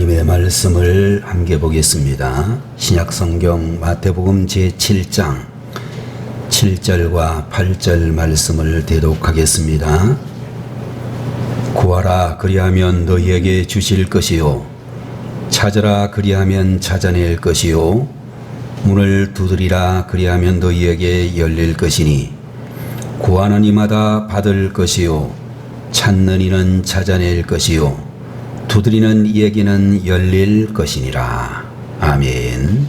하나님의 말씀을 함께 보겠습니다. 신약성경 마태복음 제7장 7절과 8절 말씀을 대독하겠습니다. 구하라 그리하면 너희에게 주실 것이요 찾으라 그리하면 찾아낼 것이요 문을 두드리라 그리하면 너희에게 열릴 것이니 구하는 이마다 받을 것이요 찾는 이는 찾아낼 것이요 두드리는 이에게는 열릴 것이니라. 아멘.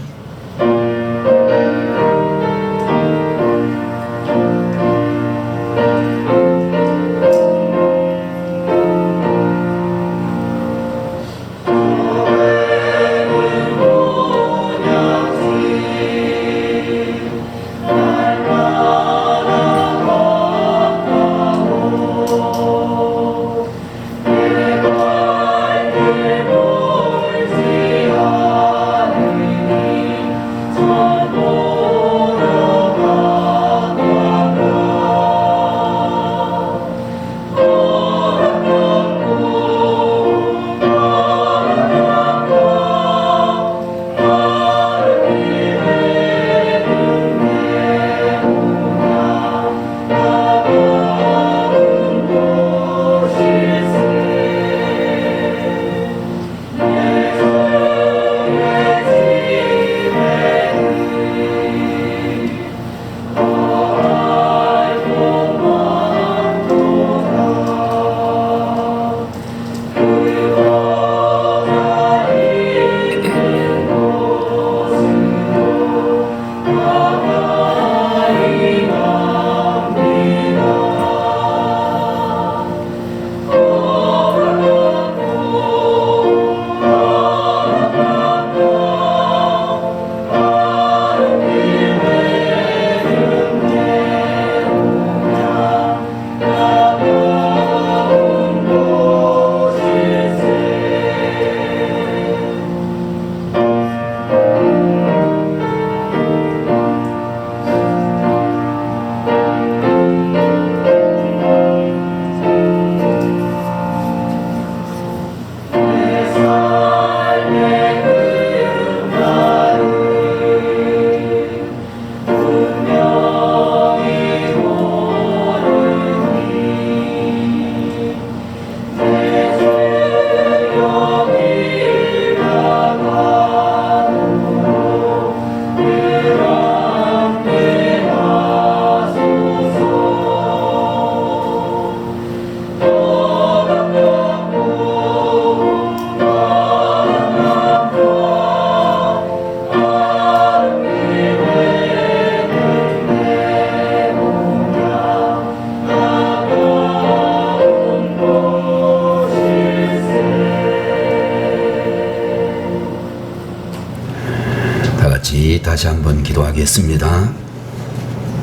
다시 한번 기도하겠습니다.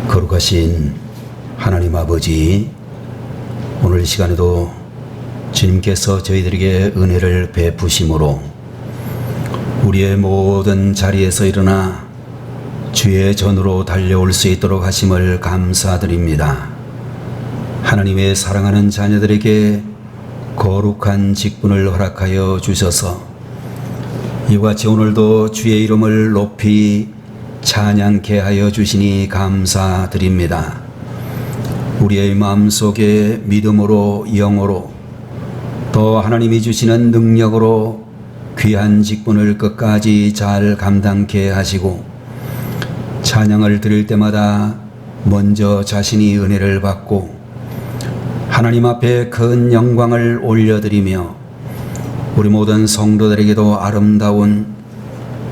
거룩하신 하나님 아버지, 오늘 시간에도 주님께서 저희들에게 은혜를 베푸심으로 우리의 모든 자리에서 일어나 주의 전으로 달려올 수 있도록 하심을 감사드립니다. 하나님의 사랑하는 자녀들에게 거룩한 직분을 허락하여 주셔서 이와 같이 오늘도 주의 이름을 높이 찬양케 하여 주시니 감사드립니다. 우리의 마음속에 믿음으로 영으로 또 하나님이 주시는 능력으로 귀한 직분을 끝까지 잘 감당케 하시고 찬양을 드릴 때마다 먼저 자신이 은혜를 받고 하나님 앞에 큰 영광을 올려드리며 우리 모든 성도들에게도 아름다운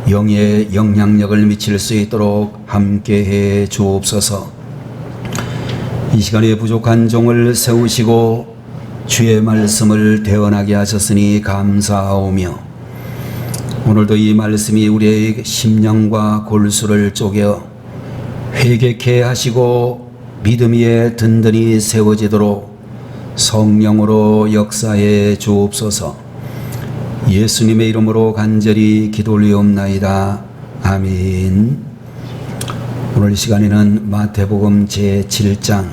영의 영향력을 미칠 수 있도록 함께해 주옵소서. 이 시간에 부족한 종을 세우시고 주의 말씀을 대언하게 하셨으니 감사하오며 오늘도 이 말씀이 우리의 심령과 골수를 쪼개어 회개케 하시고 믿음 위에 든든히 세워지도록 성령으로 역사해 주옵소서. 예수님의 이름으로 간절히 기도 올리옵나이다. 아멘. 오늘 이 시간에는 마태복음 제7장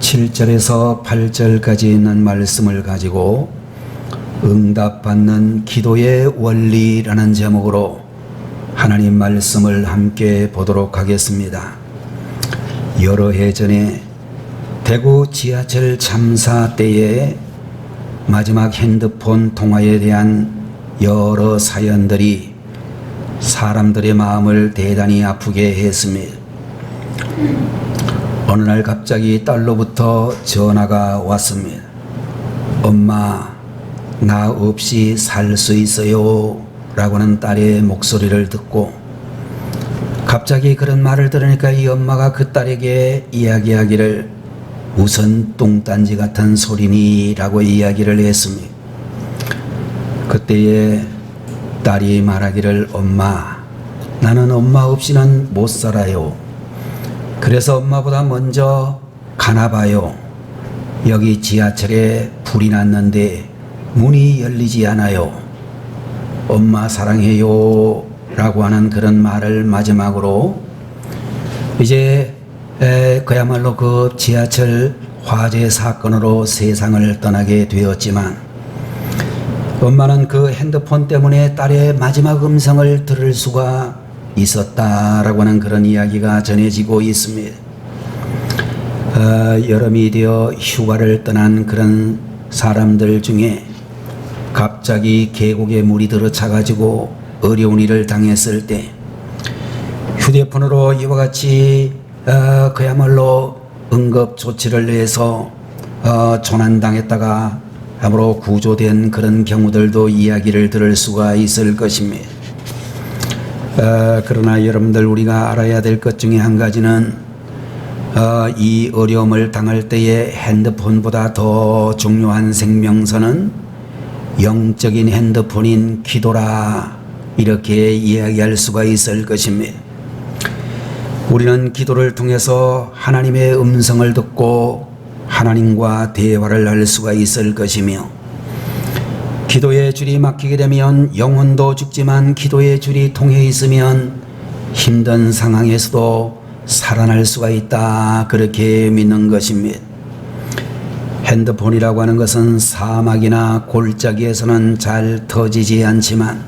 7절에서 8절까지 있는 말씀을 가지고 응답받는 기도의 원리라는 제목으로 하나님 말씀을 함께 보도록 하겠습니다. 여러 해 전에 대구 지하철 참사 때에 마지막 핸드폰 통화에 대한 여러 사연들이 사람들의 마음을 대단히 아프게 했습니다. 어느 날 갑자기 딸로부터 전화가 왔습니다. 엄마, 나 없이 살 수 있어요? 라고 하는 딸의 목소리를 듣고 갑자기 그런 말을 들으니까 이 엄마가 그 딸에게 이야기하기를 우선 똥단지 같은 소리니 라고 이야기를 했습니다. 그때에 딸이 말하기를 엄마, 나는 엄마 없이는 못 살아요. 그래서 엄마보다 먼저 가나 봐요. 여기 지하철에 불이 났는데 문이 열리지 않아요. 엄마 사랑해요 라고 하는 그런 말을 마지막으로 이제 그야말로 그 지하철 화재 사건으로 세상을 떠나게 되었지만 엄마는 그 핸드폰 때문에 딸의 마지막 음성을 들을 수가 있었다라고 하는 그런 이야기가 전해지고 있습니다. 여름이 되어 휴가를 떠난 그런 사람들 중에 갑자기 계곡에 물이 들어차가지고 어려운 일을 당했을 때 휴대폰으로 이와 같이 그야말로 응급 조치를 내서 조난당했다가 함으로 구조된 그런 경우들도 이야기를 들을 수가 있을 것입니다. 그러나 여러분들 우리가 알아야 될 것 중에 한 가지는 이 어려움을 당할 때에 핸드폰보다 더 중요한 생명선은 영적인 핸드폰인 기도라 이렇게 이야기할 수가 있을 것입니다. 우리는 기도를 통해서 하나님의 음성을 듣고 하나님과 대화를 할 수가 있을 것이며 기도의 줄이 막히게 되면 영혼도 죽지만 기도의 줄이 통해 있으면 힘든 상황에서도 살아날 수가 있다 그렇게 믿는 것입니다. 핸드폰이라고 하는 것은 사막이나 골짜기에서는 잘 터지지 않지만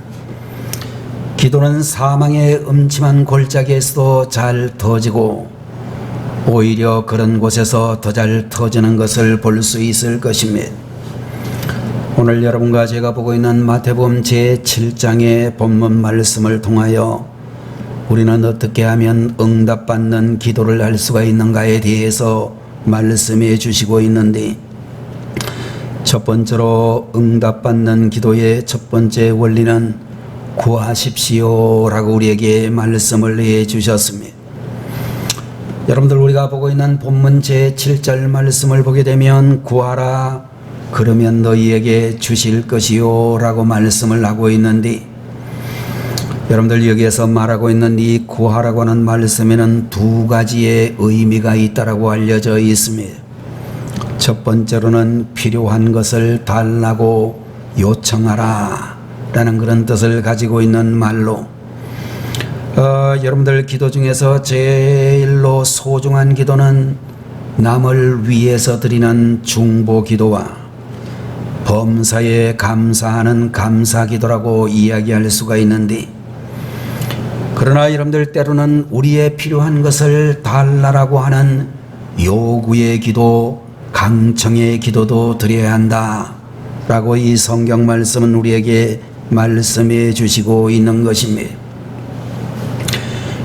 기도는 사망의 음침한 골짜기에서도 잘 터지고 오히려 그런 곳에서 더 잘 터지는 것을 볼 수 있을 것입니다. 오늘 여러분과 제가 보고 있는 마태복음 제7장의 본문 말씀을 통하여 우리는 어떻게 하면 응답받는 기도를 할 수가 있는가에 대해서 말씀해 주시고 있는데 첫 번째로 응답받는 기도의 첫 번째 원리는 구하십시오 라고 우리에게 말씀을 해 주셨습니다. 여러분들 우리가 보고 있는 본문 제7절 말씀을 보게 되면 구하라 그러면 너희에게 주실 것이요 라고 말씀을 하고 있는데 여러분들 여기에서 말하고 있는 이 구하라고 하는 말씀에는 두 가지의 의미가 있다라고 알려져 있습니다. 첫 번째로는 필요한 것을 달라고 요청하라 라는 그런 뜻을 가지고 있는 말로 여러분들 기도 중에서 제일로 소중한 기도는 남을 위해서 드리는 중보 기도와 범사에 감사하는 감사 기도라고 이야기할 수가 있는데 그러나 여러분들 때로는 우리의 필요한 것을 달라라고 하는 요구의 기도, 강청의 기도도 드려야 한다 라고 이 성경 말씀은 우리에게 말씀해 주시고 있는 것입니다.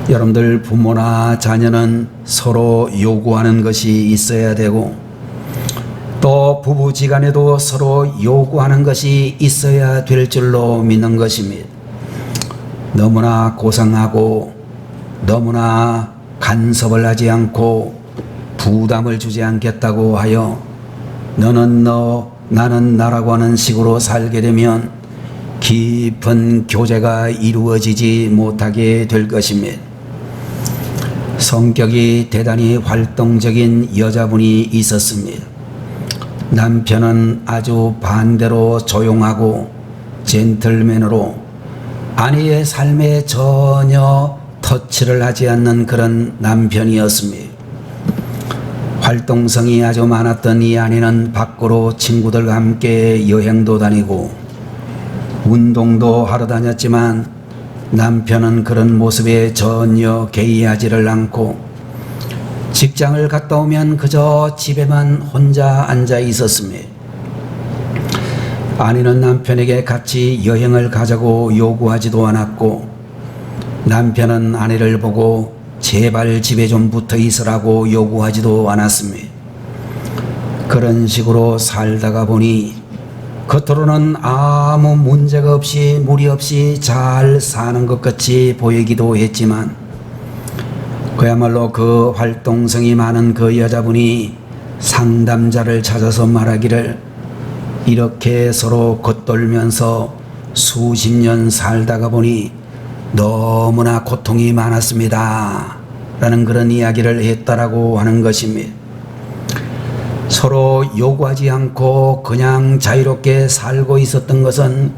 여러분들 부모나 자녀는 서로 요구하는 것이 있어야 되고 또 부부지간에도 서로 요구하는 것이 있어야 될 줄로 믿는 것입니다. 너무나 고상하고 너무나 간섭을 하지 않고 부담을 주지 않겠다고 하여 너는 너 나는 나라고 하는 식으로 살게 되면 깊은 교제가 이루어지지 못하게 될 것입니다. 성격이 대단히 활동적인 여자분이 있었습니다. 남편은 아주 반대로 조용하고 젠틀맨으로 아내의 삶에 전혀 터치를 하지 않는 그런 남편이었습니다. 활동성이 아주 많았던 이 아내는 밖으로 친구들과 함께 여행도 다니고 운동도 하러 다녔지만 남편은 그런 모습에 전혀 개의하지를 않고 직장을 갔다 오면 그저 집에만 혼자 앉아 있었으며 아내는 남편에게 같이 여행을 가자고 요구하지도 않았고 남편은 아내를 보고 제발 집에 좀 붙어 있으라고 요구하지도 않았으며 그런 식으로 살다가 보니 겉으로는 아무 문제가 없이 무리 없이 잘 사는 것 같이 보이기도 했지만 그야말로 그 활동성이 많은 그 여자분이 상담자를 찾아서 말하기를 이렇게 서로 겉돌면서 수십 년 살다가 보니 너무나 고통이 많았습니다 라는 그런 이야기를 했다라고 하는 것입니다. 서로 요구하지 않고 그냥 자유롭게 살고 있었던 것은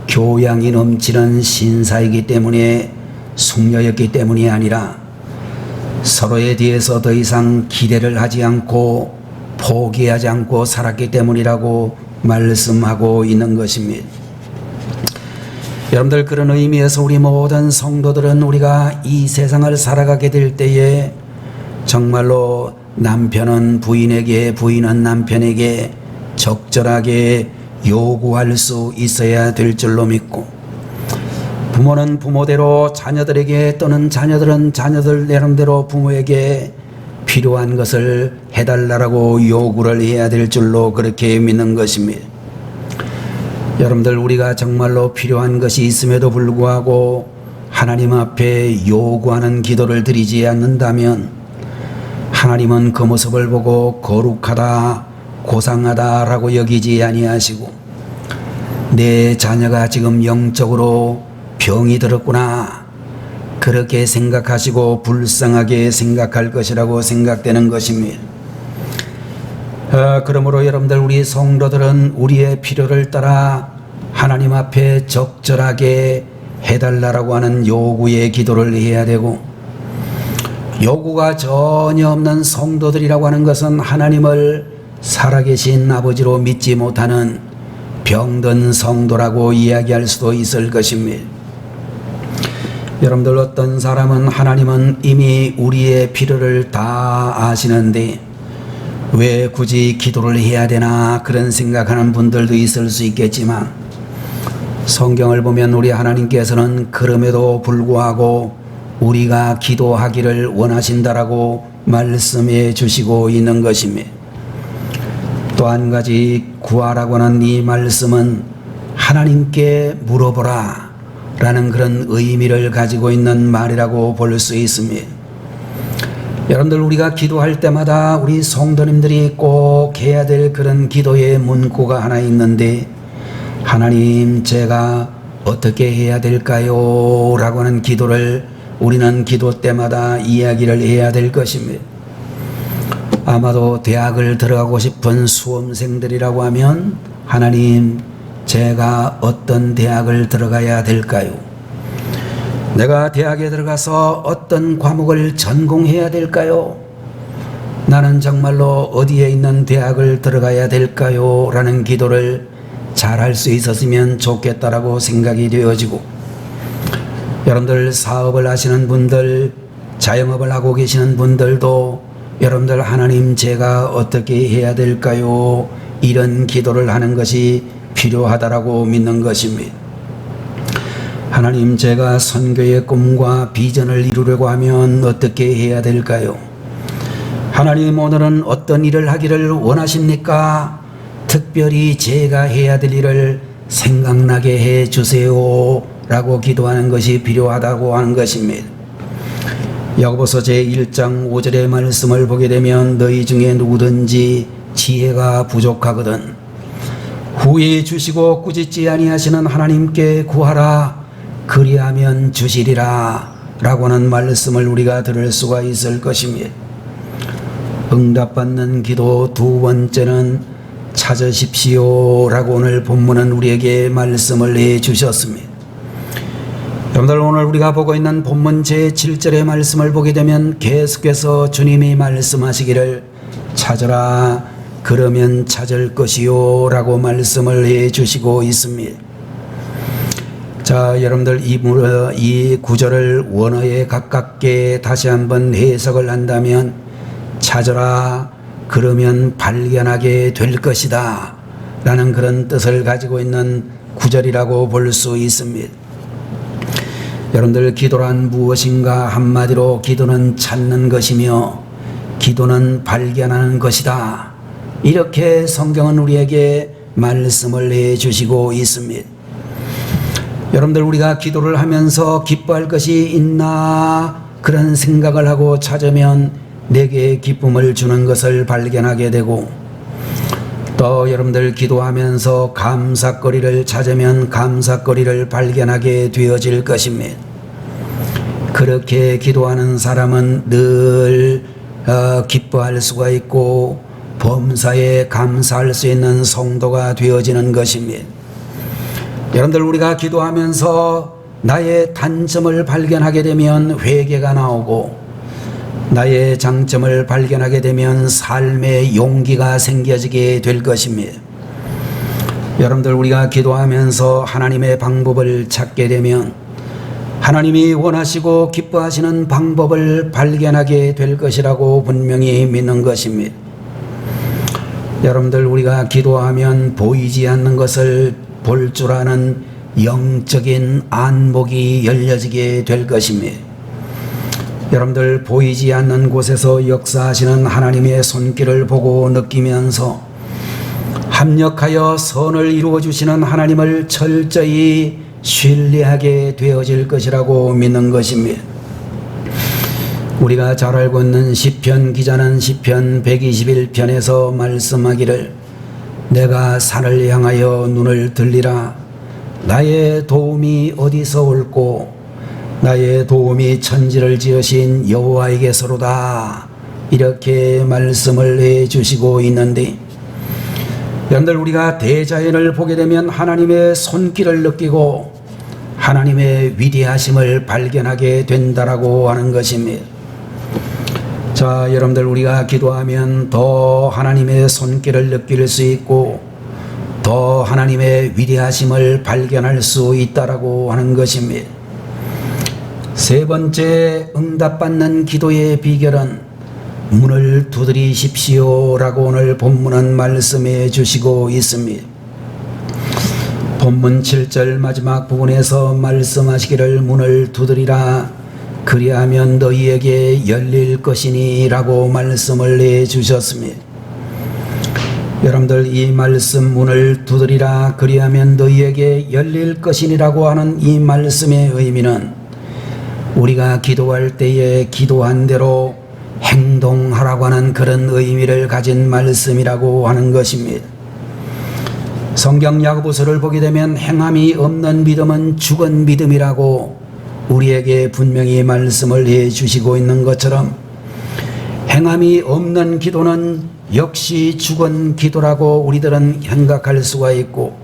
교양이 넘치는 신사이기 때문에 숙녀였기 때문이 아니라 서로에 대해서 더 이상 기대를 하지 않고 포기하지 않고 살았기 때문이라고 말씀하고 있는 것입니다. 여러분들, 그런 의미에서 우리 모든 성도들은 우리가 이 세상을 살아가게 될 때에 정말로 남편은 부인에게, 부인은 남편에게 적절하게 요구할 수 있어야 될 줄로 믿고 부모는 부모대로 자녀들에게 또는 자녀들은 자녀들 나름대로 부모에게 필요한 것을 해달라고 요구를 해야 될 줄로 그렇게 믿는 것입니다. 여러분들, 우리가 정말로 필요한 것이 있음에도 불구하고 하나님 앞에 요구하는 기도를 드리지 않는다면 하나님은 그 모습을 보고 거룩하다, 고상하다라고 여기지 아니하시고 내 자녀가 지금 영적으로 병이 들었구나 그렇게 생각하시고 불쌍하게 생각할 것이라고 생각되는 것입니다. 그러므로 여러분들, 우리 성도들은 우리의 필요를 따라 하나님 앞에 적절하게 해달라고 하는 요구의 기도를 해야 되고 요구가 전혀 없는 성도들이라고 하는 것은 하나님을 살아계신 아버지로 믿지 못하는 병든 성도라고 이야기할 수도 있을 것입니다. 여러분들, 어떤 사람은 하나님은 이미 우리의 필요를 다 아시는데 왜 굳이 기도를 해야 되나 그런 생각하는 분들도 있을 수 있겠지만 성경을 보면 우리 하나님께서는 그럼에도 불구하고 우리가 기도하기를 원하신다라고 말씀해 주시고 있는 것입니다. 또 한 가지 구하라고 하는 이 말씀은 하나님께 물어보라 라는 그런 의미를 가지고 있는 말이라고 볼 수 있습니다. 여러분들, 우리가 기도할 때마다 우리 성도님들이 꼭 해야 될 그런 기도의 문구가 하나 있는데 하나님, 제가 어떻게 해야 될까요? 라고 하는 기도를 우리는 기도 때마다 이야기를 해야 될 것입니다. 아마도 대학을 들어가고 싶은 수험생들이라고 하면 하나님, 제가 어떤 대학을 들어가야 될까요? 내가 대학에 들어가서 어떤 과목을 전공해야 될까요? 나는 정말로 어디에 있는 대학을 들어가야 될까요? 라는 기도를 잘 할 수 있었으면 좋겠다라고 생각이 되어지고 여러분들, 사업을 하시는 분들, 자영업을 하고 계시는 분들도 여러분들, 하나님, 제가 어떻게 해야 될까요? 이런 기도를 하는 것이 필요하다라고 믿는 것입니다. 하나님, 제가 선교의 꿈과 비전을 이루려고 하면 어떻게 해야 될까요? 하나님, 오늘은 어떤 일을 하기를 원하십니까? 특별히 제가 해야 될 일을 생각나게 해 주세요 라고 기도하는 것이 필요하다고 하는 것입니다. 야고보서 제1장 5절의 말씀을 보게 되면 너희 중에 누구든지 지혜가 부족하거든 후히 주시고 꾸짖지 아니하시는 하나님께 구하라 그리하면 주시리라 라고 하는 말씀을 우리가 들을 수가 있을 것입니다. 응답받는 기도 두 번째는 찾으십시오 라고 오늘 본문은 우리에게 말씀을 해 주셨습니다. 여러분들, 오늘 우리가 보고 있는 본문 제7절의 말씀을 보게 되면 계속해서 주님이 말씀하시기를 찾으라 그러면 찾을 것이요 라고 말씀을 해 주시고 있습니다. 자, 여러분들 이 구절을 원어에 가깝게 다시 한번 해석을 한다면 찾으라 그러면 발견하게 될 것이다 라는 그런 뜻을 가지고 있는 구절이라고 볼 수 있습니다. 여러분들, 기도란 무엇인가? 한마디로 기도는 찾는 것이며 기도는 발견하는 것이다, 이렇게 성경은 우리에게 말씀을 해 주시고 있습니다. 여러분들, 우리가 기도를 하면서 기뻐할 것이 있나 그런 생각을 하고 찾으면 내게 기쁨을 주는 것을 발견하게 되고, 또 여러분들 기도하면서 감사거리를 찾으면 감사거리를 발견하게 되어질 것입니다. 그렇게 기도하는 사람은 늘 기뻐할 수가 있고 범사에 감사할 수 있는 성도가 되어지는 것입니다. 여러분들, 우리가 기도하면서 나의 단점을 발견하게 되면 회개가 나오고, 나의 장점을 발견하게 되면 삶의 용기가 생겨지게 될 것입니다. 여러분들, 우리가 기도하면서 하나님의 방법을 찾게 되면 하나님이 원하시고 기뻐하시는 방법을 발견하게 될 것이라고 분명히 믿는 것입니다. 여러분들, 우리가 기도하면 보이지 않는 것을 볼 줄 아는 영적인 안목이 열려지게 될 것입니다. 여러분들, 보이지 않는 곳에서 역사하시는 하나님의 손길을 보고 느끼면서 합력하여 선을 이루어 주시는 하나님을 철저히 신뢰하게 되어질 것이라고 믿는 것입니다. 우리가 잘 알고 있는 시편 기자는 시편 121편에서 말씀하기를, 내가 산을 향하여 눈을 들리라. 나의 도움이 어디서 올꼬? 나의 도움이 천지를 지으신 여호와에게서로다, 이렇게 말씀을 해 주시고 있는데, 여러분들, 우리가 대자연을 보게 되면 하나님의 손길을 느끼고 하나님의 위대하심을 발견하게 된다라고 하는 것입니다. 자, 여러분들, 우리가 기도하면 더 하나님의 손길을 느낄 수 있고 더 하나님의 위대하심을 발견할 수 있다라고 하는 것입니다. 세 번째, 응답받는 기도의 비결은 문을 두드리십시오 라고 오늘 본문은 말씀해 주시고 있습니다. 본문 7절 마지막 부분에서 말씀하시기를, 문을 두드리라 그리하면 너희에게 열릴 것이니 라고 말씀을 해 주셨습니다. 여러분들, 이 말씀, 문을 두드리라 그리하면 너희에게 열릴 것이니라고 하는 이 말씀의 의미는 우리가 기도할 때에 기도한 대로 행동하라고 하는 그런 의미를 가진 말씀이라고 하는 것입니다. 성경 야고보서를 보게 되면 행함이 없는 믿음은 죽은 믿음이라고 우리에게 분명히 말씀을 해 주시고 있는 것처럼, 행함이 없는 기도는 역시 죽은 기도라고 우리들은 생각할 수가 있고,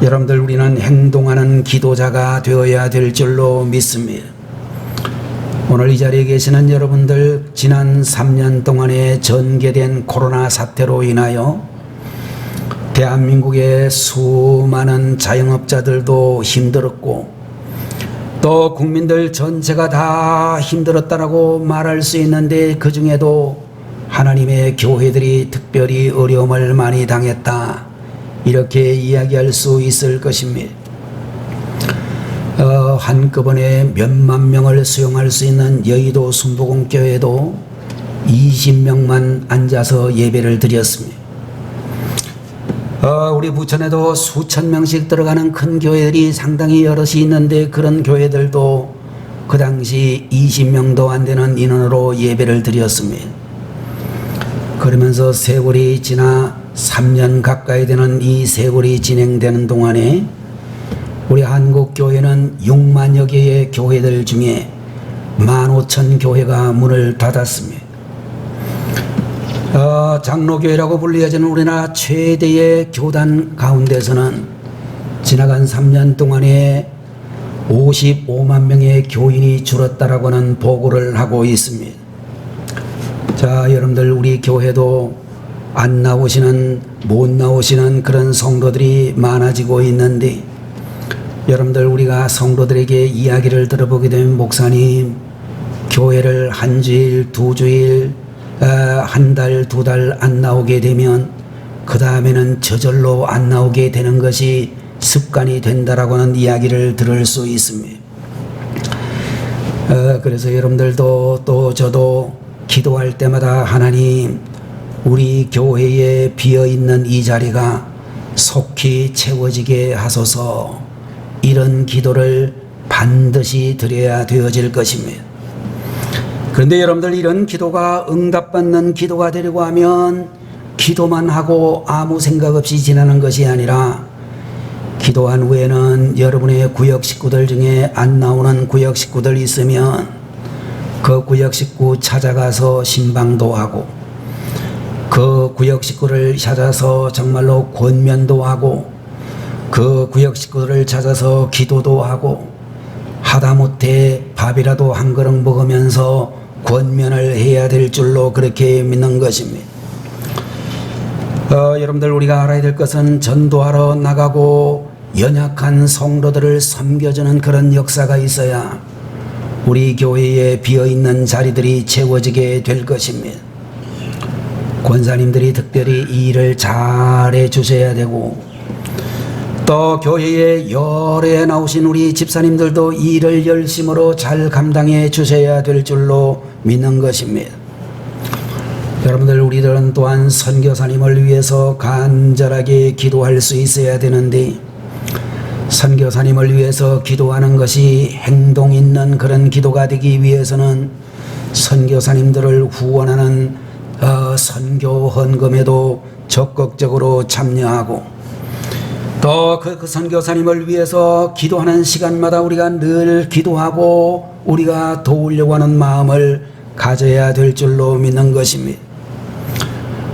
여러분들, 우리는 행동하는 기도자가 되어야 될 줄로 믿습니다. 오늘 이 자리에 계시는 여러분들, 지난 3년 동안에 전개된 코로나 사태로 인하여 대한민국의 수많은 자영업자들도 힘들었고 또 국민들 전체가 다 힘들었다라고 말할 수 있는데, 그 중에도 하나님의 교회들이 특별히 어려움을 많이 당했다, 이렇게 이야기할 수 있을 것입니다. 한꺼번에 몇만 명을 수용할 수 있는 여의도 순복음교회도 20명만 앉아서 예배를 드렸습니다. 우리 부천에도 수천 명씩 들어가는 큰 교회들이 상당히 여럿이 있는데, 그런 교회들도 그 당시 20명도 안 되는 인원으로 예배를 드렸습니다. 그러면서 세월이 지나 3년 가까이 되는 이 세월이 진행되는 동안에 우리 한국교회는 6만여 개의 교회들 중에 15,000교회가 문을 닫았습니다. 장로교회라고 불리어지는 우리나라 최대의 교단 가운데서는 지나간 3년 동안에 55만 명의 교인이 줄었다라고 하는 보고를 하고 있습니다. 자, 여러분들 우리 교회도 못 나오시는 그런 성도들이 많아지고 있는데, 여러분들 우리가 성도들에게 이야기를 들어보게 되면, 목사님, 교회를 한 주일, 두 주일, 한 달, 두 달 안 나오게 되면 그 다음에는 저절로 안 나오게 되는 것이 습관이 된다라고 하는 이야기를 들을 수 있습니다. 그래서 여러분들도 또 저도 기도할 때마다, 하나님, 우리 교회에 비어있는 이 자리가 속히 채워지게 하소서, 이런 기도를 반드시 드려야 되어질 것입니다. 그런데 여러분들, 이런 기도가 응답받는 기도가 되려고 하면 기도만 하고 아무 생각 없이 지나는 것이 아니라, 기도한 후에는 여러분의 구역 식구들 중에 안 나오는 구역 식구들 있으면 그 구역 식구 찾아가서 신방도 하고, 그 구역 식구를 찾아서 정말로 권면도 하고, 그 구역 식구들을 찾아서 기도도 하고, 하다못해 밥이라도 한 그릇 먹으면서 권면을 해야 될 줄로 그렇게 믿는 것입니다. 여러분들, 우리가 알아야 될 것은 전도하러 나가고 연약한 성도들을 섬겨주는 그런 역사가 있어야 우리 교회에 비어있는 자리들이 채워지게 될 것입니다. 권사님들이 특별히 이 일을 잘해 주셔야 되고, 또 교회에 열에 나오신 우리 집사님들도 이 일을 열심으로 잘 감당해 주셔야 될 줄로 믿는 것입니다. 여러분들, 우리들은 또한 선교사님을 위해서 간절하게 기도할 수 있어야 되는데, 선교사님을 위해서 기도하는 것이 행동 있는 그런 기도가 되기 위해서는 선교사님들을 후원하는 선교 헌금에도 적극적으로 참여하고, 또 그 선교사님을 위해서 기도하는 시간마다 우리가 늘 기도하고 우리가 도우려고 하는 마음을 가져야 될 줄로 믿는 것입니다.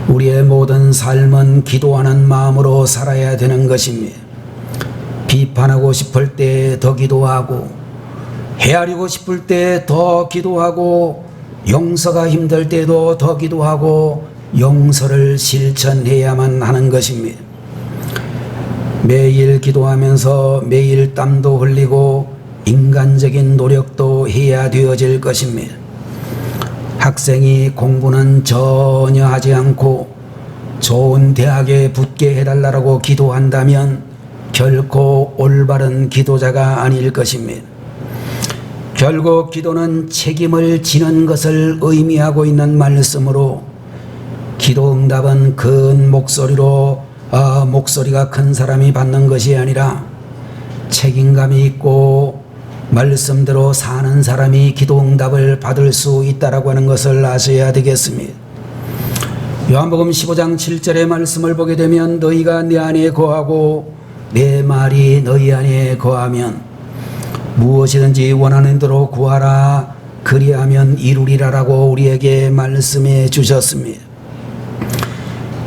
우리의 모든 삶은 기도하는 마음으로 살아야 되는 것입니다. 비판하고 싶을 때 더 기도하고, 헤아리고 싶을 때 더 기도하고, 용서가 힘들 때도 더 기도하고, 용서를 실천해야만 하는 것입니다. 매일 기도하면서 매일 땀도 흘리고 인간적인 노력도 해야 되어질 것입니다. 학생이 공부는 전혀 하지 않고 좋은 대학에 붙게 해달라고 기도한다면 결코 올바른 기도자가 아닐 것입니다. 결국 기도는 책임을 지는 것을 의미하고 있는 말씀으로, 기도 응답은 큰 목소리로 목소리가 큰 사람이 받는 것이 아니라 책임감이 있고 말씀대로 사는 사람이 기도 응답을 받을 수 있다라고 하는 것을 아셔야 되겠습니다. 요한복음 15장 7절의 말씀을 보게 되면, 너희가 내 안에 거하고 내 말이 너희 안에 거하면 무엇이든지 원하는 대로 구하라, 그리하면 이루리라라고 우리에게 말씀해 주셨습니다.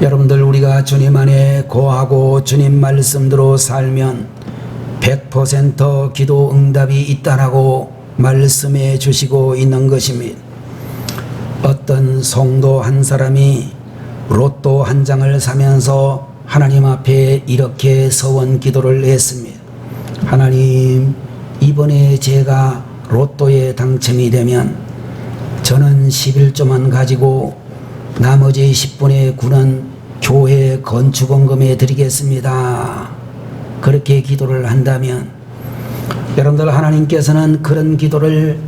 여러분들, 우리가 주님 안에 거하고 주님 말씀대로 살면 100% 기도 응답이 있다라고 말씀해 주시고 있는 것입니다. 어떤 성도 한 사람이 로또 한 장을 사면서 하나님 앞에 이렇게 서원 기도를 했습니다. 하나님, 이번에 제가 로또에 당첨이 되면 저는 11조만 가지고 나머지 10분의 9는 교회 건축원금에 드리겠습니다. 그렇게 기도를 한다면 여러분들, 하나님께서는 그런 기도를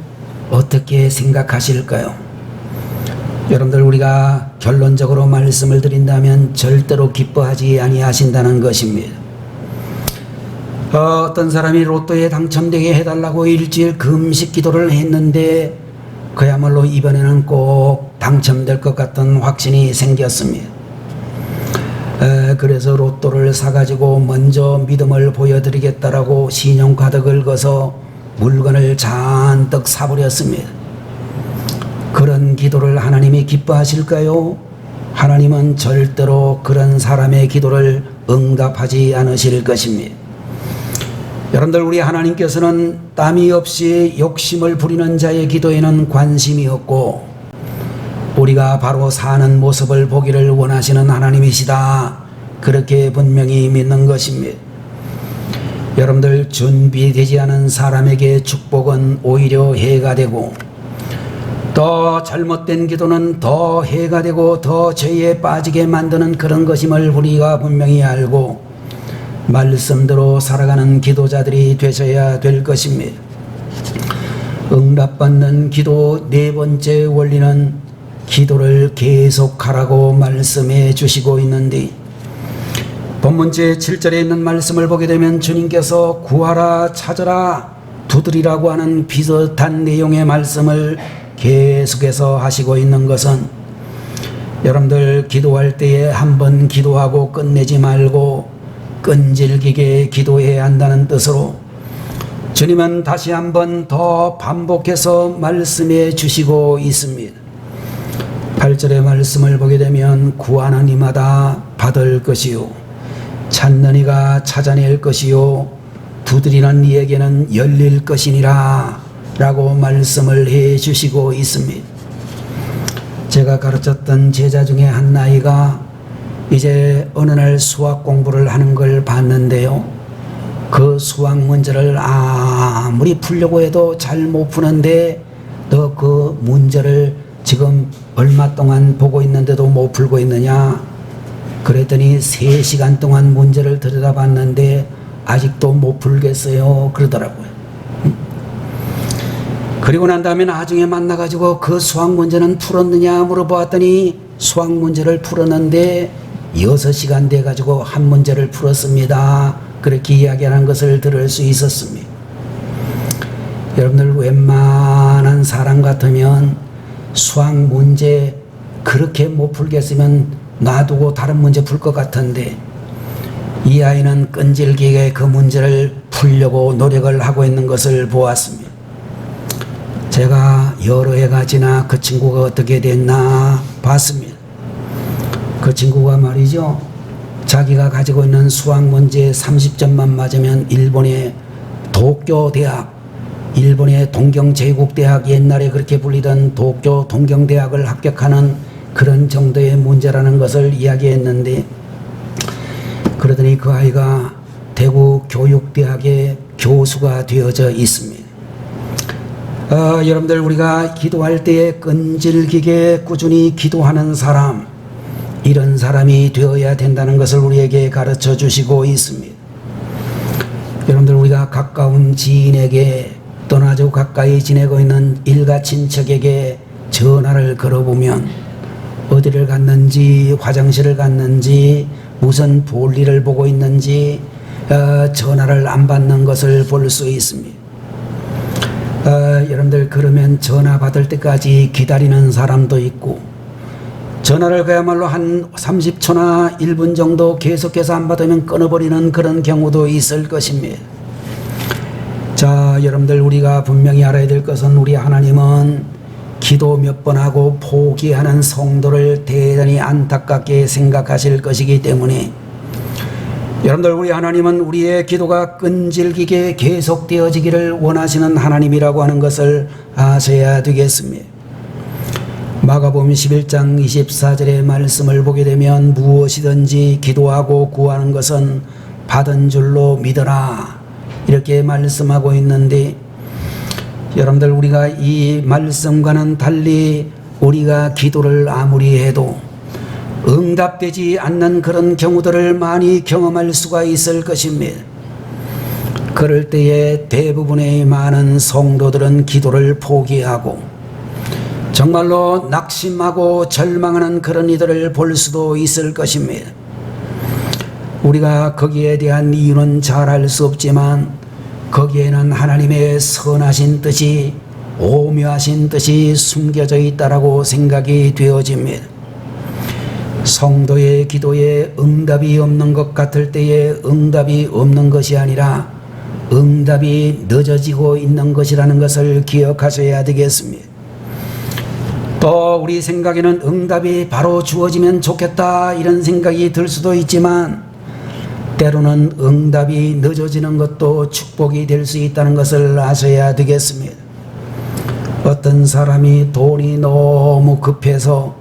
어떻게 생각하실까요? 여러분들, 우리가 결론적으로 말씀을 드린다면 절대로 기뻐하지 아니하신다는 것입니다. 어떤 사람이 로또에 당첨되게 해달라고 일주일 금식 기도를 했는데 그야말로 이번에는 꼭 당첨될 것 같은 확신이 생겼습니다. 그래서 로또를 사가지고 먼저 믿음을 보여드리겠다라고 신용카드 긁어서 물건을 잔뜩 사버렸습니다. 그런 기도를 하나님이 기뻐하실까요? 하나님은 절대로 그런 사람의 기도를 응답하지 않으실 것입니다. 여러분들, 우리 하나님께서는 땀이 없이 욕심을 부리는 자의 기도에는 관심이 없고, 우리가 바로 사는 모습을 보기를 원하시는 하나님이시다. 그렇게 분명히 믿는 것입니다. 여러분들, 준비되지 않은 사람에게 축복은 오히려 해가 되고, 더 잘못된 기도는 더 해가 되고 더 죄에 빠지게 만드는 그런 것임을 우리가 분명히 알고 말씀대로 살아가는 기도자들이 되셔야 될 것입니다. 응답받는 기도 네 번째 원리는 기도를 계속하라고 말씀해 주시고 있는데, 본문 제7절에 있는 말씀을 보게 되면 주님께서 구하라, 찾으라, 두드리라고 하는 비슷한 내용의 말씀을 계속해서 하시고 있는 것은, 여러분들 기도할 때에 한 번 기도하고 끝내지 말고 끈질기게 기도해야 한다는 뜻으로 주님은 다시 한 번 더 반복해서 말씀해 주시고 있습니다. 8절의 말씀을 보게 되면 구하는 이마다 받을 것이요, 찾는 이가 찾아낼 것이요, 두드리는 이에게는 열릴 것이니라 라고 말씀을 해 주시고 있습니다. 제가 가르쳤던 제자 중에 한 아이가 이제 어느 날 수학 공부를 하는 걸 봤는데요, 그 수학 문제를 아무리 풀려고 해도 잘 못 푸는데 너 그 문제를 지금 얼마 동안 보고 있는데도 못 풀고 있느냐? 그랬더니 3시간 동안 문제를 들여다봤는데 아직도 못 풀겠어요 그러더라고요. 그리고 난 다음에 나중에 만나가지고 그 수학 문제는 풀었느냐 물어보았더니 수학 문제를 풀었는데 6시간 돼가지고 한 문제를 풀었습니다. 그렇게 이야기하는 것을 들을 수 있었습니다. 여러분들, 웬만한 사람 같으면 수학 문제 그렇게 못 풀겠으면 놔두고 다른 문제 풀 것 같은데, 이 아이는 끈질기게 그 문제를 풀려고 노력을 하고 있는 것을 보았습니다. 제가 여러 해가 지나 그 친구가 어떻게 됐나 봤습니다. 그 친구가 말이죠, 자기가 가지고 있는 수학 문제 30점만 맞으면 일본의 도쿄 대학, 일본의 동경제국대학, 옛날에 그렇게 불리던 도쿄 동경대학을 합격하는 그런 정도의 문제라는 것을 이야기했는데, 그러더니 그 아이가 대구 교육대학의 교수가 되어져 있습니다. 여러분들, 우리가 기도할 때에 끈질기게 꾸준히 기도하는 사람, 이런 사람이 되어야 된다는 것을 우리에게 가르쳐 주시고 있습니다. 여러분들, 우리가 가까운 지인에게 또는 아주 가까이 지내고 있는 일가 친척에게 전화를 걸어보면 어디를 갔는지, 화장실을 갔는지, 무슨 볼일을 보고 있는지 전화를 안 받는 것을 볼 수 있습니다. 여러분들, 그러면 전화 받을 때까지 기다리는 사람도 있고, 전화를 그야말로 한 30초나 1분 정도 계속해서 안 받으면 끊어버리는 그런 경우도 있을 것입니다. 자, 여러분들, 우리가 분명히 알아야 될 것은 우리 하나님은 기도 몇 번 하고 포기하는 성도를 대단히 안타깝게 생각하실 것이기 때문에, 여러분들, 우리 하나님은 우리의 기도가 끈질기게 계속되어지기를 원하시는 하나님이라고 하는 것을 아셔야 되겠습니다. 마가복음 11장 24절의 말씀을 보게 되면 무엇이든지 기도하고 구하는 것은 받은 줄로 믿어라, 이렇게 말씀하고 있는데, 여러분들, 우리가 이 말씀과는 달리 우리가 기도를 아무리 해도 응답되지 않는 그런 경우들을 많이 경험할 수가 있을 것입니다. 그럴 때에 대부분의 많은 성도들은 기도를 포기하고 정말로 낙심하고 절망하는 그런 이들을 볼 수도 있을 것입니다. 우리가 거기에 대한 이유는 잘 알 수 없지만 거기에는 하나님의 선하신 뜻이, 오묘하신 뜻이 숨겨져 있다라고 생각이 되어집니다. 성도의 기도에 응답이 없는 것 같을 때에 응답이 없는 것이 아니라 응답이 늦어지고 있는 것이라는 것을 기억하셔야 되겠습니다. 또 우리 생각에는 응답이 바로 주어지면 좋겠다, 이런 생각이 들 수도 있지만 때로는 응답이 늦어지는 것도 축복이 될 수 있다는 것을 아셔야 되겠습니다. 어떤 사람이 돈이 너무 급해서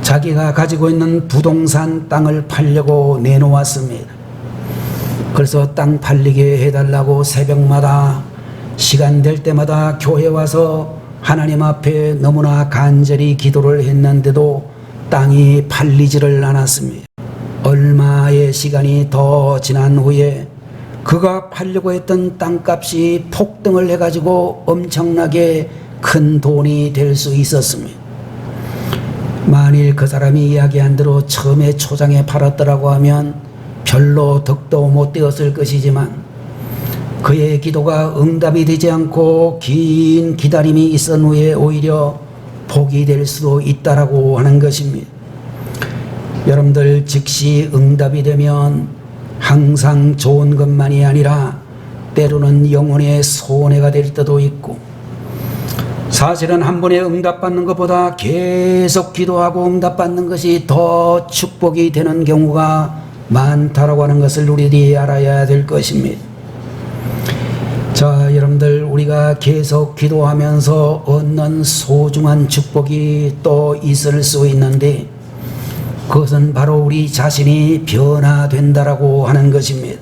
자기가 가지고 있는 부동산 땅을 팔려고 내놓았습니다. 그래서 땅 팔리게 해달라고 새벽마다 시간 될 때마다 교회 와서 하나님 앞에 너무나 간절히 기도를 했는데도 땅이 팔리지를 않았습니다. 얼마의 시간이 더 지난 후에 그가 팔려고 했던 땅값이 폭등을 해가지고 엄청나게 큰 돈이 될 수 있었습니다. 만일 그 사람이 이야기한 대로 처음에 초장에 팔았더라고 하면 별로 덕도 못 되었을 것이지만 그의 기도가 응답이 되지 않고 긴 기다림이 있은 후에 오히려 복이 될 수도 있다라고 하는 것입니다. 여러분들 즉시 응답이 되면 항상 좋은 것만이 아니라 때로는 영혼의 손해가 될 때도 있고, 사실은 한 번에 응답받는 것보다 계속 기도하고 응답받는 것이 더 축복이 되는 경우가 많다라고 하는 것을 우리들이 알아야 될 것입니다. 자, 여러분들, 우리가 계속 기도하면서 얻는 소중한 축복이 또 있을 수 있는데 그것은 바로 우리 자신이 변화된다라고 하는 것입니다.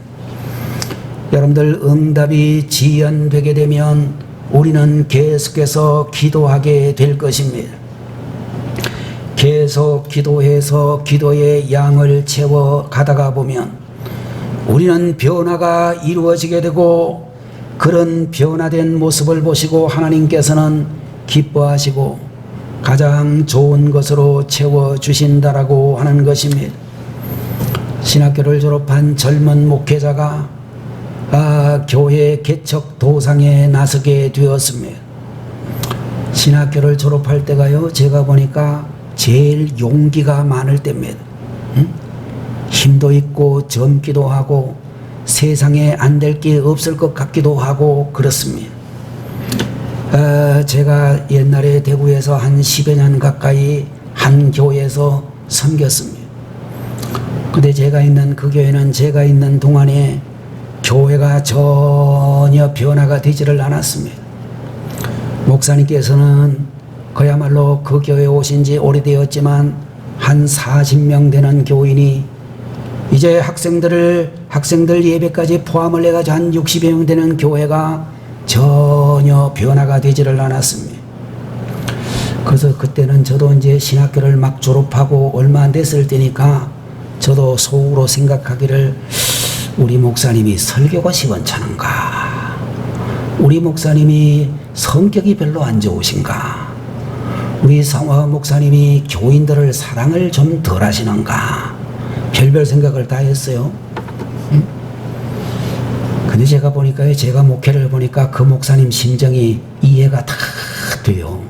여러분들, 응답이 지연되게 되면 우리는 계속해서 기도하게 될 것입니다. 계속 기도해서 기도의 양을 채워 가다가 보면 우리는 변화가 이루어지게 되고, 그런 변화된 모습을 보시고 하나님께서는 기뻐하시고 가장 좋은 것으로 채워주신다라고 하는 것입니다. 신학교를 졸업한 젊은 목회자가 교회 개척 도상에 나서게 되었습니다. 신학교를 졸업할 때가요, 제가 보니까 제일 용기가 많을 때입니다. 힘도 있고 젊기도 하고 세상에 안 될 게 없을 것 같기도 하고 그렇습니다. 제가 옛날에 대구에서 한 10여 년 가까이 한 교회에서 섬겼습니다. 근데 제가 있는 그 교회는 제가 있는 동안에 교회가 전혀 변화가 되지를 않았습니다. 목사님께서는 그야말로 그 교회에 오신 지 오래되었지만 한 40명 되는 교인이 이제 학생들 예배까지 포함을 해가지고 한 60여 명 되는 교회가 전혀 변화가 되지를 않았습니다. 그래서 그때는 저도 이제 신학교를 막 졸업하고 얼마 안 됐을 때니까 저도 속으로 생각하기를, 우리 목사님이 설교가 시원찮은가? 우리 목사님이 성격이 별로 안 좋으신가? 우리 목사님이 교인들을 사랑을 좀 덜 하시는가? 별별 생각을 다 했어요. 근데 제가 보니까요, 제가 목회를 보니까 그 목사님 심정이 이해가 다 돼요.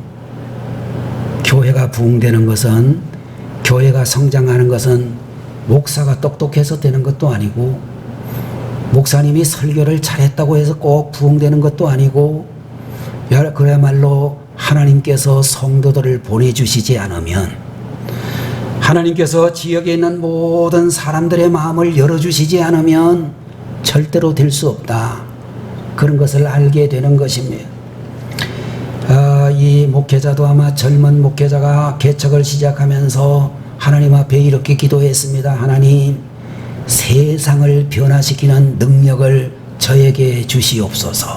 교회가 부흥되는 것은, 교회가 성장하는 것은 목사가 똑똑해서 되는 것도 아니고, 목사님이 설교를 잘했다고 해서 꼭 부흥되는 것도 아니고, 그야말로 하나님께서 성도들을 보내주시지 않으면, 하나님께서 지역에 있는 모든 사람들의 마음을 열어주시지 않으면 절대로 될 수 없다. 그런 것을 알게 되는 것입니다. 이 목회자도 아마 젊은 목회자가 개척을 시작하면서 하나님 앞에 이렇게 기도했습니다. 하나님, 세상을 변화시키는 능력을 저에게 주시옵소서.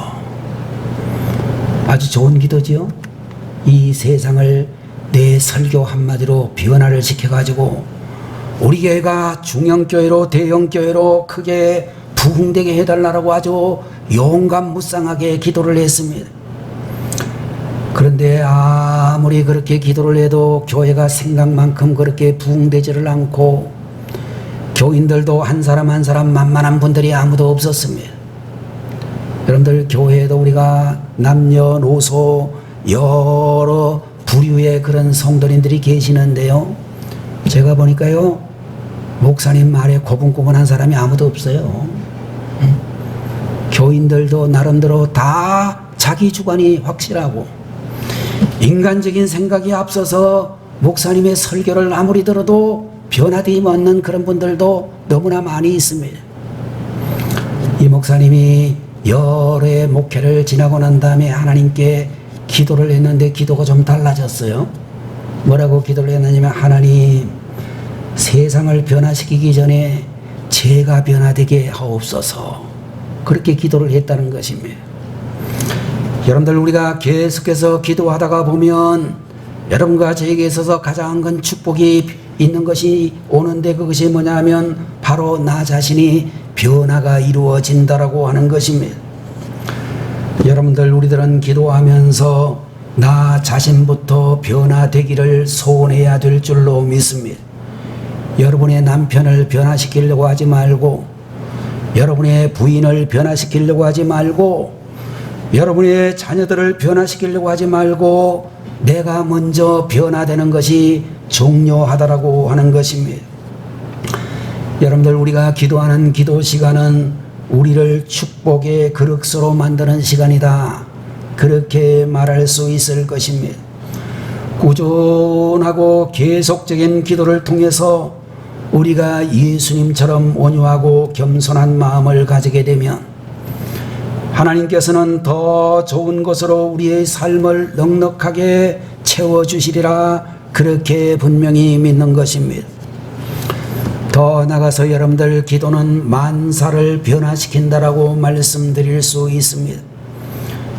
아주 좋은 기도지요. 이 세상을 내 설교 한마디로 변화를 시켜가지고 우리 교회가 중형교회로 대형교회로 크게 부흥되게 해달라고 아주 용감무쌍하게 기도를 했습니다. 그런데 아무리 그렇게 기도를 해도 교회가 생각만큼 그렇게 부흥되지를 않고, 교인들도 한 사람 한 사람 만만한 분들이 아무도 없었습니다. 여러분들, 교회에도 우리가 남녀노소 여러 부류의 그런 성도님들이 계시는데요, 제가 보니까요, 목사님 말에 고분고분한 사람이 아무도 없어요. 교인들도 나름대로 다 자기 주관이 확실하고 인간적인 생각이 앞서서 목사님의 설교를 아무리 들어도 변화되지 않는 그런 분들도 너무나 많이 있습니다. 이 목사님이 여러 해 목회를 지나고 난 다음에 하나님께 기도를 했는데 기도가 좀 달라졌어요. 뭐라고 기도를 했느냐면, 하나님, 세상을 변화시키기 전에 제가 변화되게 하옵소서. 그렇게 기도를 했다는 것입니다. 여러분들, 우리가 계속해서 기도하다가 보면 여러분과 저에게 있어서 가장 큰 축복이 있는 것이 오는데, 그것이 뭐냐면 바로 나 자신이 변화가 이루어진다라고 하는 것입니다. 여러분들, 우리들은 기도하면서 나 자신부터 변화되기를 소원해야 될 줄로 믿습니다. 여러분의 남편을 변화시키려고 하지 말고, 여러분의 부인을 변화시키려고 하지 말고, 여러분의 자녀들을 변화시키려고 하지 말고, 내가 먼저 변화되는 것이 중요하다라고 하는 것입니다. 여러분들, 우리가 기도하는 기도 시간은 우리를 축복의 그릇으로 만드는 시간이다, 그렇게 말할 수 있을 것입니다. 꾸준하고 계속적인 기도를 통해서 우리가 예수님처럼 온유하고 겸손한 마음을 가지게 되면 하나님께서는 더 좋은 것으로 우리의 삶을 넉넉하게 채워주시리라, 그렇게 분명히 믿는 것입니다. 더 나가서 여러분들, 기도는 만사를 변화시킨다라고 말씀드릴 수 있습니다.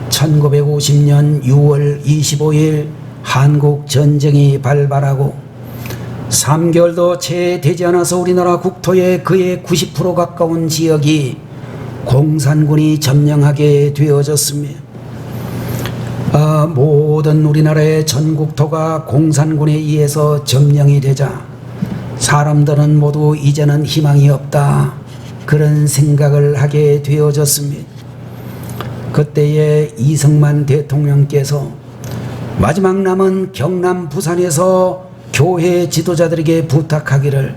1950년 6월 25일 한국 전쟁이 발발하고 3개월도 채 되지 않아서 우리나라 국토의 거의 90% 가까운 지역이 공산군이 점령하게 되어졌습니다. 모든 우리나라의 전국토가 공산군에 의해서 점령이 되자 사람들은 모두 이제는 희망이 없다, 그런 생각을 하게 되어졌습니다. 그때에 이승만 대통령께서 마지막 남은 경남 부산에서 교회 지도자들에게 부탁하기를,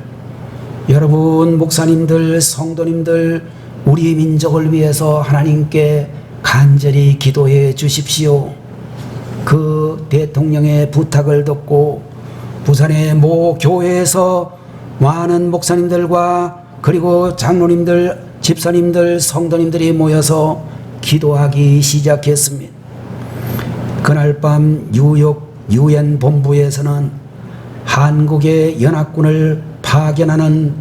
여러분 목사님들, 성도님들, 우리 민족을 위해서 하나님께 간절히 기도해 주십시오. 그 대통령의 부탁을 듣고 부산의 모 교회에서 많은 목사님들과 그리고 장로님들, 집사님들, 성도님들이 모여서 기도하기 시작했습니다. 그날 밤 뉴욕 유엔 본부에서는 한국의 연합군을 파견하는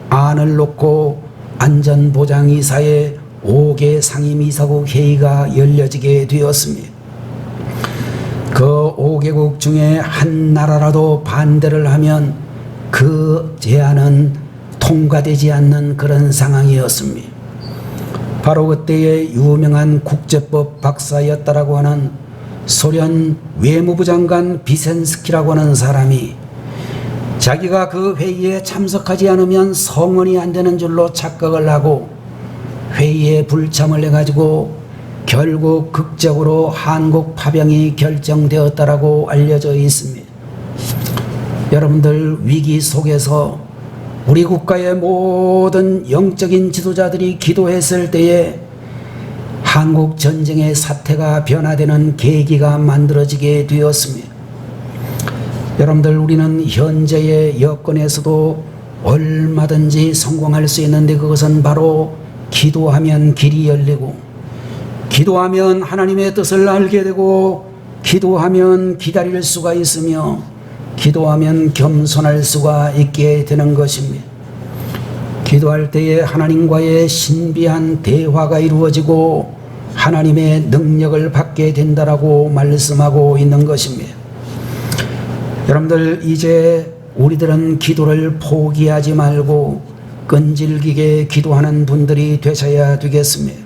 안을 놓고 안전보장이사회 5개 상임이사국 회의가 열려지게 되었습니다. 그 5개국 중에 한 나라라도 반대를 하면 그 제안은 통과되지 않는 그런 상황이었습니다. 바로 그때의 유명한 국제법 박사였다라고 하는 소련 외무부 장관 비센스키라고 하는 사람이 자기가 그 회의에 참석하지 않으면 성원이 안 되는 줄로 착각을 하고 회의에 불참을 해가지고 결국 극적으로 한국 파병이 결정되었다라고 알려져 있습니다. 여러분들, 위기 속에서 우리 국가의 모든 영적인 지도자들이 기도했을 때에 한국 전쟁의 사태가 변화되는 계기가 만들어지게 되었습니다. 여러분들, 우리는 현재의 여건에서도 얼마든지 성공할 수 있는데, 그것은 바로 기도하면 길이 열리고, 기도하면 하나님의 뜻을 알게 되고, 기도하면 기다릴 수가 있으며, 기도하면 겸손할 수가 있게 되는 것입니다. 기도할 때에 하나님과의 신비한 대화가 이루어지고 하나님의 능력을 받게 된다라고 말씀하고 있는 것입니다. 여러분들, 이제 우리들은 기도를 포기하지 말고 끈질기게 기도하는 분들이 되셔야 되겠습니다.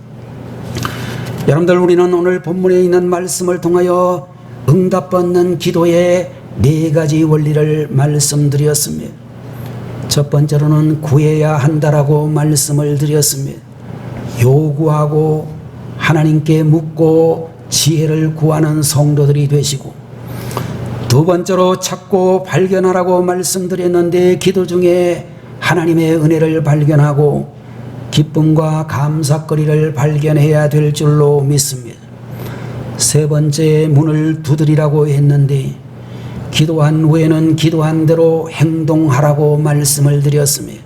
여러분들, 우리는 오늘 본문에 있는 말씀을 통하여 응답받는 기도의 4가지 원리를 말씀드렸습니다. 첫 번째로는 구해야 한다라고 말씀을 드렸습니다. 요구하고 하나님께 묻고 지혜를 구하는 성도들이 되시고, 두 번째로 찾고 발견하라고 말씀드렸는데, 기도 중에 하나님의 은혜를 발견하고 기쁨과 감사거리를 발견해야 될 줄로 믿습니다. 세 번째, 문을 두드리라고 했는데 기도한 후에는 기도한 대로 행동하라고 말씀을 드렸습니다.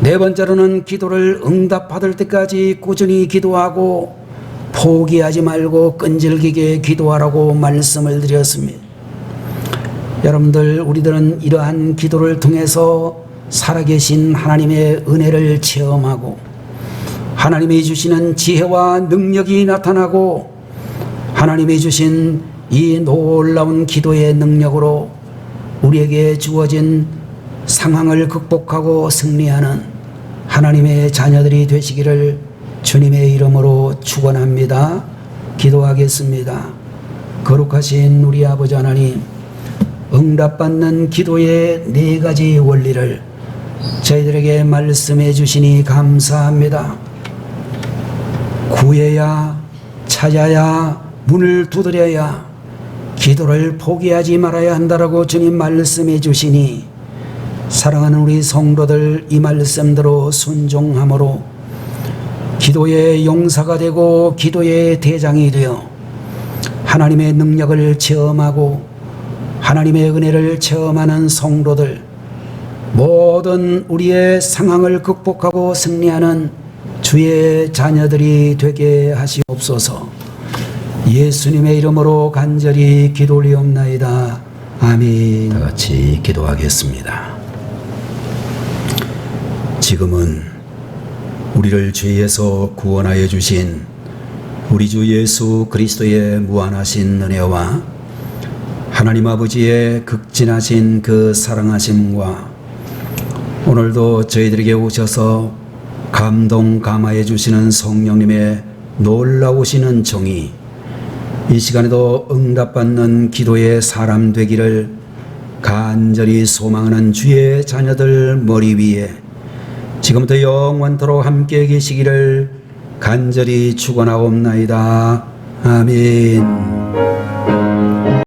네 번째로는 기도를 응답받을 때까지 꾸준히 기도하고 포기하지 말고 끈질기게 기도하라고 말씀을 드렸습니다. 여러분들, 우리들은 이러한 기도를 통해서 살아계신 하나님의 은혜를 체험하고 하나님이 주시는 지혜와 능력이 나타나고 하나님이 주신 이 놀라운 기도의 능력으로 우리에게 주어진 상황을 극복하고 승리하는 하나님의 자녀들이 되시기를 주님의 이름으로 축원합니다. 기도하겠습니다. 거룩하신 우리 아버지 하나님, 응답받는 기도의 4가지 원리를 저희들에게 말씀해 주시니 감사합니다. 구해야, 찾아야, 문을 두드려야, 기도를 포기하지 말아야 한다라고 주님 말씀해 주시니 사랑하는 우리 성도들 이 말씀대로 순종함으로 기도의 용사가 되고 기도의 대장이 되어 하나님의 능력을 체험하고 하나님의 은혜를 체험하는 성도들, 모든 우리의 상황을 극복하고 승리하는 주의 자녀들이 되게 하시옵소서. 예수님의 이름으로 간절히 기도 올리옵나이다. 아멘. 다 같이 기도하겠습니다. 지금은 우리를 죄에서 구원하여 주신 우리 주 예수 그리스도의 무한하신 은혜와 하나님 아버지의 극진하신 그 사랑하심과 오늘도 저희들에게 오셔서 감동 감화해 주시는 성령님의 놀라우신 은총이 이 시간에도 응답받는 기도의 사람 되기를 간절히 소망하는 주의 자녀들 머리 위에 지금부터 영원토록 함께 계시기를 간절히 축원하옵나이다. 아멘.